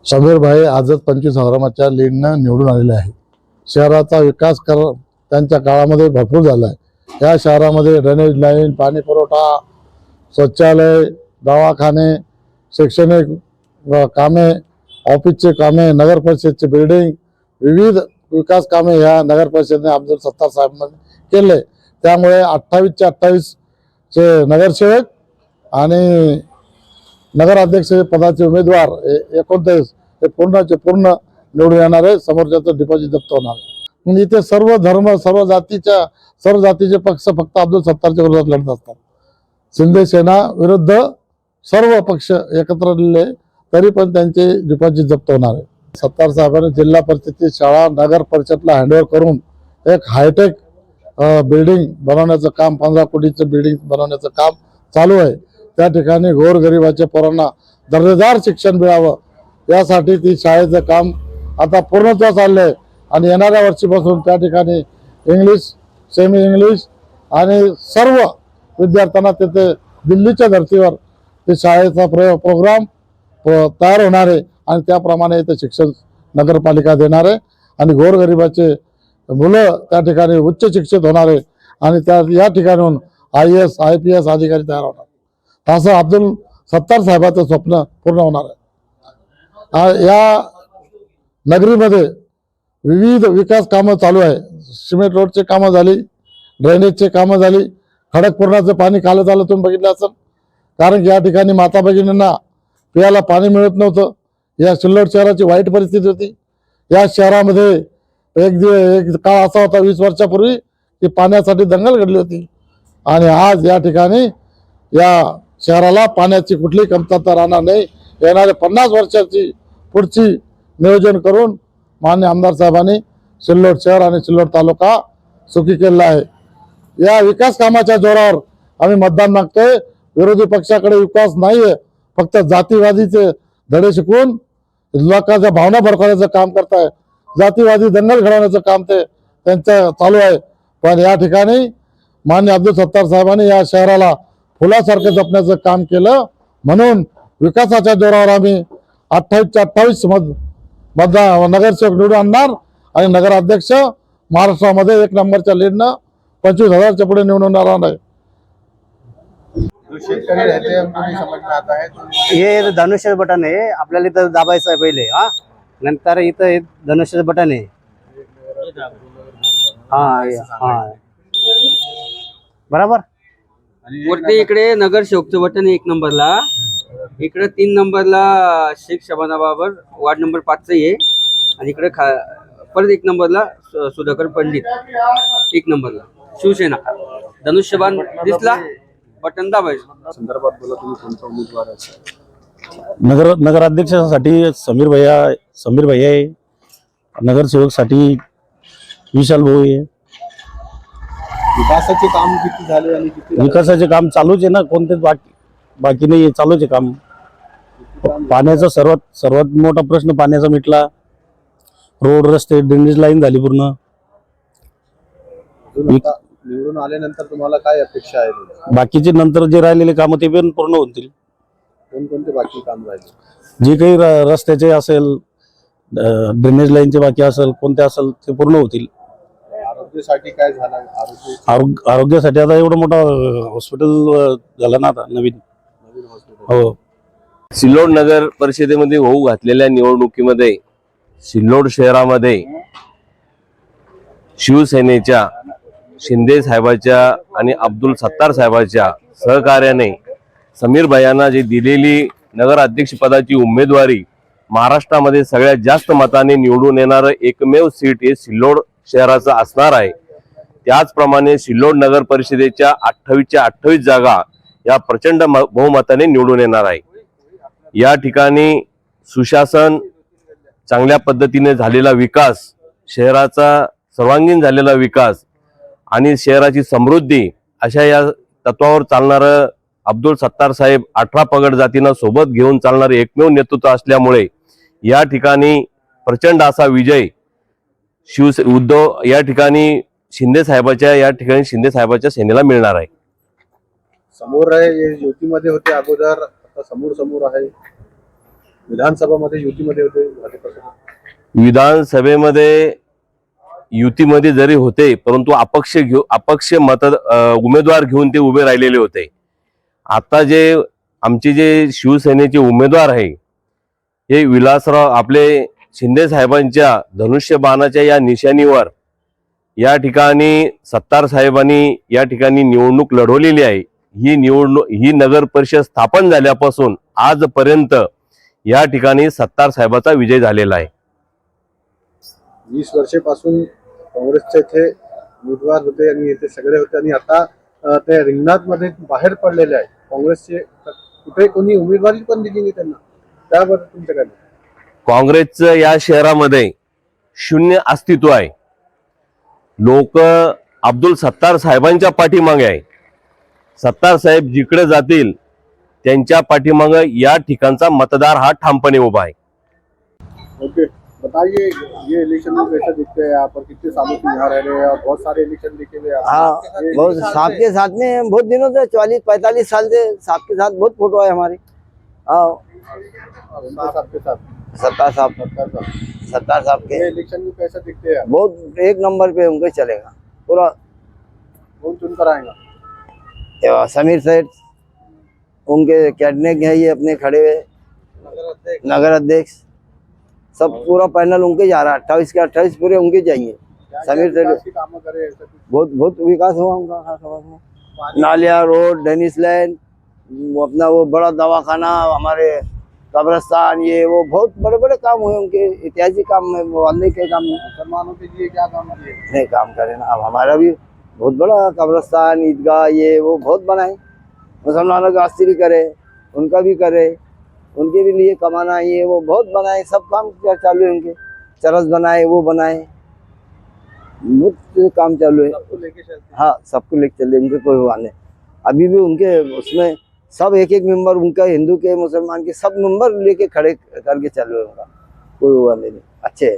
समीर भाई आझाद 25,000 लीडनं निवडून आलेले आहे। शहराचा विकास त्यांच्या काळामध्ये भरपूर झाला आहे। या शहरामध्ये ड्रेनेज लाईन, पाणी पुरवठा, शौचालय, दवाखाने, शैक्षणिक कामे, ऑफिसचे कामे, नगर परिषदचे बिल्डिंग, विविध विकास कामे या नगर परिषदेने अब्दुल सत्तार साहेबांनी केले। त्यामुळे 28चे 28 चे नगरसेवक आणि नगराध्यक्ष पदाचे उमेदवार 29 हे पूर्ण निवडून येणार आहे। समोरच्याचं डिपॉझिट जप्त होणार आहे। म्हणजे इथे सर्व धर्म, सर्व जातीचे पक्ष फक्त अब्दुल सत्तारच्या विरोधात लढत असतात। शिंदे सेना विरुद्ध सर्व पक्ष एकत्र दिले तरी पण त्यांचे डिपॉझिट जप्त होणार आहे। सत्तार साहेबांनी जिल्हा परिषदची शाळा नगर परिषदला हँडओव्हर करून एक हायटेक बिल्डिंग बनवण्याचं काम, 15 कोटीचं बिल्डिंग बनवण्याचं काम चालू आहे। त्या ठिकाणी गोरगरिबाच्या पोरांना दर्जेदार शिक्षण मिळावं यासाठी ती शाळेचं काम आता पूर्णत्वास आलं आहे आणि येणाऱ्या वर्षीपासून त्या ठिकाणी इंग्लिश, सेमी इंग्लिश आणि सर्व विद्यार्थ्यांना तिथे दिल्लीच्या धर्तीवर ते शाळेचा प्रोग्राम तयार होणार आहे आणि त्याप्रमाणे इथे शिक्षण नगरपालिका देणार आहे आणि गोरगरिबाचे मुलं त्या ठिकाणी उच्च शिक्षित होणार आहे आणि या ठिकाणून IAS, IPS अधिकारी तयार होणार। असं अब्दुल सत्तार साहेबांचं स्वप्न पूर्ण होणार आहे। या नगरीमध्ये विविध विकास कामं चालू आहे। सिमेंट रोडचे कामं झाली, ड्रेनेजचे कामं झाली, खडकपूर्णाचं पाणी कालच आलं तुम्ही बघितलं असेल। कारण की या ठिकाणी माता भगिनींना पियाला पाणी मिळत नव्हतं। या सिल्लोड शहराची वाईट परिस्थिती होती। या शहरामध्ये एक काळ असा होता 20 वर्षापूर्वी की पाण्यासाठी दंगल घडली होती आणि आज या ठिकाणी या शहराला पाण्याची कुठलीही कमतरता राहणार नाही। येणाऱ्या 50 वर्षाची पुढची नियोजन करून माननीय आमदार साहेबांनी सिल्लोड शहर आणि सिल्लोड तालुका सुखी केलेला आहे। या विकास कामाच्या जोरावर आम्ही मतदान मागतोय। विरोधी पक्षाकडे विकास नाहीये, फक्त जातीवादीचे धडे शिकवून लोकांच्या भावना भडकवण्याचं काम करताय। जातीवादी दंगल घडवण्याचं काम त्यांचं चालू आहे। पण या ठिकाणी माननीय अब्दुल सत्तार साहेबांनी या शहराला फुलासारखं जपण्याचं काम केलं म्हणून विकासाच्या जोरावर आम्ही 28च्या 28 नगरसेवक निवडून आणणार आणि नगराध्यक्ष महाराष्ट्रामध्ये 1 नंबरच्या लीडनं 25,000च्या पुढे निवडून आणणार आहे। हे धनुष्य बटन आहे, आपल्याला इथं दाबायचं आहे पहिले, नंतर इथं धनुष्य बटन आहे। बरोबर। वरती इकडे नगरसेवकचं बटन आहे 1 नंबरला, इकडे 3 नंबरला शेख शबाना बाबर वार्ड नंबर 5 आहे आणि इकडे परत 1 नंबरला सुधाकर पंडित 1 नंबरला शिवसेना। धनुष्यबाण दिसला, बटन दाबायचं। संदर्भात बोला, तुम्ही कोणता उमेदवार आहे? नगराध्यक्षासाठी समीर भैया आहे, नगरसेवकसाठी विशाल भाऊ आहे। विकासाचे काम किती झाले आणि किती विकासाचे काम चालूच आहे ना, कोणतेच बाकी नाही, चालूच आहे काम। पाण्याचा सर्वात मोठा प्रश्न पाण्याचा मिटला, रोड रस्ते ड्रेनेज लाईन झाली पूर्ण। निवडून आल्यानंतर तुम्हाला काय अपेक्षा आहे? बाकीचे नंतर जे राहिलेले काम ते पण पूर्ण होतील। कोणकोणते बाकी काम राहिले? जे काही रस्त्याचे असेल, ड्रेनेज लाईनचे बाकी असेल, कोणते असेल ते पूर्ण होतील। आरोग्यासाठी काय झालं? आरोग्यासाठी आता एवढं मोठं हॉस्पिटल झालं ना आता नवीन हॉस्पिटल। हो। सिल्लोड नगर परिषदेमध्ये होऊ घातलेल्या निवडणुकीमध्ये सिल्लोड शहरामध्ये शिवसेनेच्या शिंदे साहेबाच्या आणि अब्दुल सत्तार साहेबाच्या सहकार्याने समीर भैयांना जी दिलेली नगराध्यक्ष पदाची उमेदवारी महाराष्ट्रामध्ये सगळ्यात जास्त मताने निवडून येणारं एकमेव सीट हे सिल्लोड शहराचं असणार आहे। त्याचप्रमाणे सिल्लोड नगर परिषदेच्या 28च्या 28 जागा या प्रचंड बहुमताने निवडून येणार आहे। या ठिकाणी सुशासन, चांगल्या पद्धतीने झालेला विकास, शहराचा सर्वांगीण झालेला विकास आणि शहराची समृद्धी अशा या तत्वावर चालणारं अब्दुल सत्तार साहेब 18 पगड जातींना सोबत घेऊन चालणारे एकमेव नेतृत्व असल्यामुळे या ठिकाणी प्रचंड असा विजय उद्धव या ठिकाणी शिंदे साहेबाच्या सेनेला मिळणार आहे। समोर आहे, युतीमध्ये होते अगोदर, आता समोर आहे। विधानसभामध्ये युतीमध्ये होते भाजपसोबत. विधानसभेमध्ये युतीमध्ये जरी होते, परंतु अपक्ष उमेदवार घेऊन ते उभे राहिलेले होते. आता जे आमचे जे शिवसेनेचे उमेदवार आहे, हे विलासराव आपले शिंदे साहेबांच्या धनुष्यबाणाच्या या निशाणीवर या ठिकाणी सत्तार साहेबांनी या ठिकाणी निवडणूक लढवलेली आहे. ही नगर परिषद स्थापन झाल्यापासून आजपर्यंत या ठिकाणी सत्तार साहेबाचा विजय झालेला आहे. 20 वर्षापासून काँग्रेसचे इथे उमेदवार होते आणि इथे सगळे होते आणि आता ते रिंगणात मध्ये बाहेर पडलेले आहे. काँग्रेसचे कुठे कोणी उमेदवारी पण दिली नाही त्यांना. त्याबद्दल तुमचं काय? काँग्रेसचं या शहरामध्ये शून्य अस्तित्व आहे. लोक अब्दुल सत्तार साहेबांच्या पाठीमागे आहे. सत्तार साहेब जिकडे जातील त्यांच्या पाठीमागे या ठिकाणचा मतदार हा ठामपणे उभा आहे. ओके, बताइए ये इलेक्शन में कैसा दिखते हैं यहाँ पर? कितने सालों से यहाँ रह रहे हैं और बहुत सारे इलेक्शन देखे हुए हैं. हाँ, बहुत सांप के साथ में बहुत दिनों से 40-45 साल से सांप के साथ बहुत फोटो है हमारी. हाँ, आपके साथ सत्तार साहब के ये इलेक्शन में कैसा दिखते हैं? बहुत एक नंबर पे उनके चलेगा पूरा. कौन चुनकर आएगा? समीर सेठ उनके कैबिनेट है, ये अपने खड़े हुए नगर अध्यक्ष, सब पूरा पैनल उनके जा रहा है. 28 के 28 पूरे उनके जाएंगे. समीर सेठ काम करे बहुत विकास हुआ उनका खासा में. नालिया रोड, डेनिस लैंड, वो अपना वो बड़ा दवाखाना, हमारे कब्रस्तान, ये वो बहुत बड़े बड़े काम हुए उनके. ऐतिहासिक काम में वाले के काम में मुसलमानों के लिए क्या काम किए? नहीं काम करे ना. अब हमारा भी बहुत बड़ा कब्रस्तान, ईदगाह, ये वो बहुत बनाए. मुसलमानों का आस्ती भी करे, उनका भी करे, उनके भी लिए कमाना, ये वो बहुत बनाए. सब काम चालू है उनके. चरस बनाए, वो बनाए, बहुत काम चालू है. सबको लेके चलते हैं. हाँ, सबको लेके चले, उनके कोई हुआ नहीं. अभी भी उनके उसमें सब एक मेंबर उनका, हिंदू के मुसलमान के सब मेंबर लेके खड़े करके चलो. उनका कोई हुआ नहीं. अच्छे है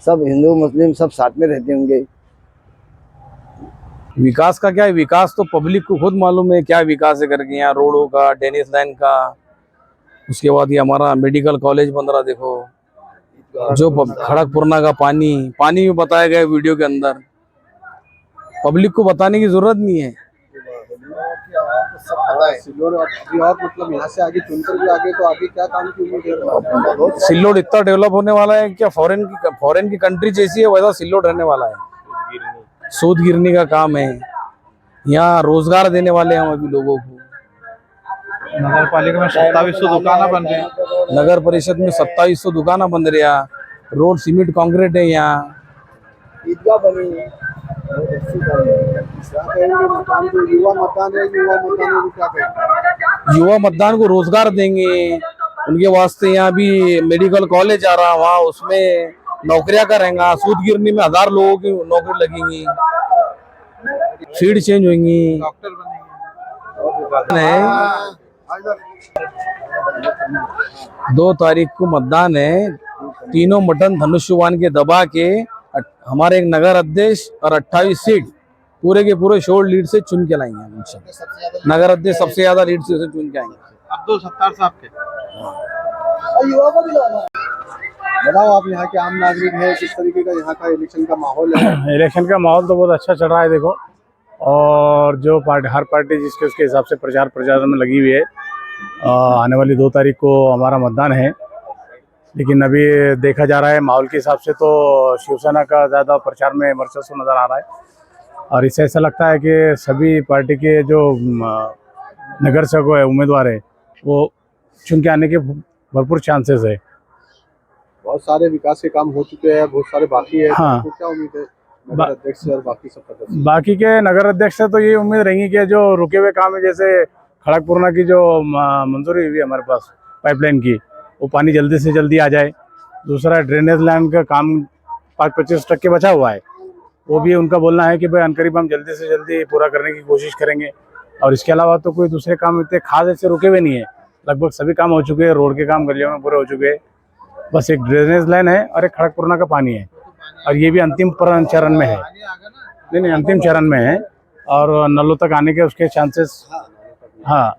सब, हिंदू मुस्लिम सब साथ में रहते होंगे. विकास का क्या है? विकास तो पब्लिक को खुद मालूम है क्या विकास है करके. यहाँ रोडों का, टेनिस लाइन का, उसके बाद ये हमारा मेडिकल कॉलेज बन रहा. देखो जो खड़गपुरना का पानी भी बताया गया वीडियो के अंदर. पब्लिक को बताने की जरूरत नहीं है. सब पता है. सिल्लोड अभी और मतलब यहाँ से आगे चुनकर भी आगे तो आगे क्या काम की उम्मीद है? सिल्लोड इतना डेवलप होने वाला है क्या फॉरेन की कंट्री जैसी है वैसा सिल्लोड रहने वाला है. सूद गिरने का काम है. यहाँ रोजगार देने वाले हैं हम अभी लोगों को. नगर पालिका में 2700 दुकाना बन रही. नगर परिषद में 2700 दुकाना बन रहा. रोड सीमेंट कंक्रीट है. यहाँ ईदगाह बनी है. युवा मतदान है, क्या कहेंगे? युवा मतदान को रोजगार देंगे. उनके वास्ते यहाँ भी मेडिकल कॉलेज आ रहा, वहाँ उसमें नौकरियां करेंगे. सूद गिरनी में 1000 लोगों की नौकरी लगेंगी. फील्ड चेंज होंगी. डॉक्टर बनेंगे. 2 तारीख को मतदान है. तीनों बटन धनुष्यबाण के दबा के हमारे एक नगर अध्यक्ष और 28 सीट पूरे के पूरे शोर लीड से चुन के लाएंगे हम इंशाल्लाह. नगर अध्यक्ष सबसे ज्यादा लीड से उसे चुन के आएंगे. अब्दुल सत्तार साहब के. बताओ, आप यहाँ के आम नागरिक है, किस तरीके का यहाँ का इलेक्शन का माहौल है? इलेक्शन का माहौल तो बहुत अच्छा चल रहा है. देखो, और जो हर पार्टी जिसके उसके हिसाब से प्रचार में लगी हुई है. आने वाली 2 तारीख को हमारा मतदान है. लेकिन अभी देखा जा रहा है माहौल के हिसाब से तो शिवसेना का ज़्यादा प्रचार में वर्चस्व नज़र आ रहा है. और इससे ऐसा लगता है कि सभी पार्टी के जो नगर सेवक है, उम्मीदवार है, वो चुन के आने के भरपूर चांसेस है. बहुत सारे विकास के काम हो चुके हैं, बहुत सारे बाकी है. हाँ. तो क्या उम्मीद है नगर अध्यक्ष और बाकी सब सदस्य? बाकी के नगर अध्यक्ष से तो ये उम्मीद रहेंगी कि जो रुके हुए काम है, जैसे खड़गपुरना की जो मंजूरी हुई है हमारे पास पाइपलाइन की, वो पानी जल्दी से जल्दी आ जाए. दूसरा ड्रेनेज लाइन का काम 5-25% बचा हुआ है, वो भी उनका बोलना है कि भाई अनकरीब हम जल्दी से जल्दी पूरा करने की कोशिश करेंगे. और इसके अलावा तो कोई दूसरे काम इतने खास ऐसे रुके हुए नहीं है. लगभग सभी काम हो चुके हैं. रोड के काम गलियों में पूरे हो चुके हैं. बस एक ड्रेनेज लाइन है और एक खड़गपुरना का पानी है, और ये भी अंतिम चरण में है. नहीं, अंतिम चरण में है. और नलों तक आने के उसके चांसेस, हाँ,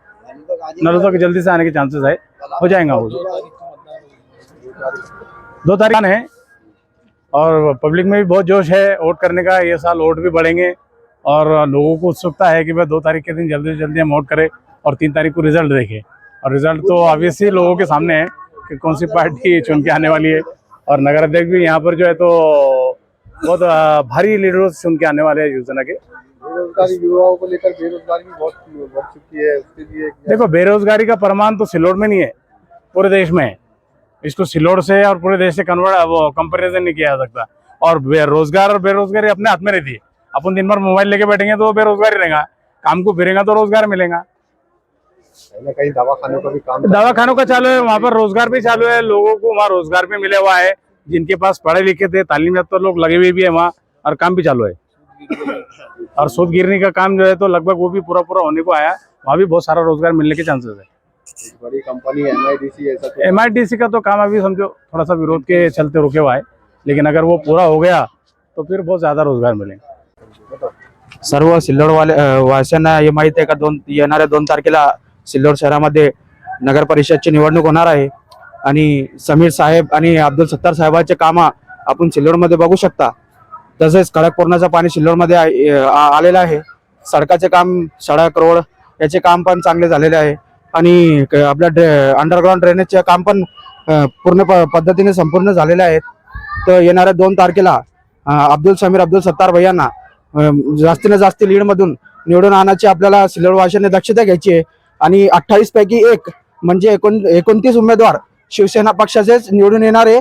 नलों तक जल्दी से आने के चांसेस है. हो जाएगा वो. उम्मीदवारी? 2 तारीख है और पब्लिक में भी बहुत जोश है वोट करने का। ये साल वोट भी बढ़ेंगे और लोगों को उत्सुकता है कि भाई 2 तारीख के दिन जल्दी से जल्दी हम वोट करें और 3 तारीख को रिजल्ट देखें। और रिजल्ट तो ऑब्वियसली लोगों के सामने है कि कौन सी पार्टी चुन के आने वाली है। और नगर अध्यक्ष भी यहाँ पर जो है तो बहुत भारी लीडरों से चुन के आने वाले हैं शिवसेना के। बेरोजगारी, युवाओं को लेकर बेरोजगारी भी बहुत बढ़ चुकी है, उसके लिए देखो, बेरोजगारी का प्रमाण तो सिल्लोड में नहीं है, पूरे देश में है। इसको सिल्लोड से और पूरे देश से कंपेरिजन नहीं किया जा सकता। और रोजगार और बेरोजगारी अपने हाथ में रहती है। अपन दिन भर मोबाइल लेके बैठेंगे तो बेरोजगारी रहेगा, काम को फिरेगा तो रोजगार मिलेगा। कहीं ना कहीं दवाखानों का भी काम दवाखानों का चालू है, वहाँ पर रोजगार भी चालू है, लोगों को वहाँ रोजगार भी मिला हुआ है। जिनके पास पढ़े लिखे थे, तालीम याफ्ता लोग लगे हुए भी है वहाँ, और काम भी चालू है। और सूद गिरने का काम जो है तो लगभग वो भी पूरा होने को आया। वहाँ भी बहुत सारा रोजगार मिलने के चांसेस है। बड़ी कंपनी MIDC, ऐसा तो MIDC का तो काम अभी समझो थोड़ा सा विरोध के चलते रुके हुआ है, लेकिन अगर वो पूरा हो गया तो फिर बहुत ज्यादा रोजगार मिलेंगे। सर्व सिल्लोडवाले वासियांना हे माहिती आहे का येणाऱ्या 2 तारखेला सिल्लोड शहरामध्ये नगर परिषदची निवडणूक होणार आहे आणि समीर साहेब आणि अब्दुल सत्तार साहेबांचे काम आपण सिल्लोडमध्ये बघू शकता। तसेच खडकपूर्णाचं पाणी सिल्लोडमध्ये आलेलं आहे। सडकाचे काम, सडक रोड याचे काम पण चांगले झालेले आहे आणि आपल्या अंडरग्राउंड ड्रेनेजचे काम पण पूर्ण पद्धतीने संपूर्ण झालेले आहेत। तर येणाऱ्या 2 तारखेला अब्दुल सत्तार भैयांना जास्तीत जास्त लीड मधून निवडून आणायची आपल्याला सिल्लोड वासियांनी दक्षता घ्यायची आहे आणि 28 पैकी 1 म्हणजे 29 उमेदवार शिवसेना पक्षाचेच निवडून येणार आहे।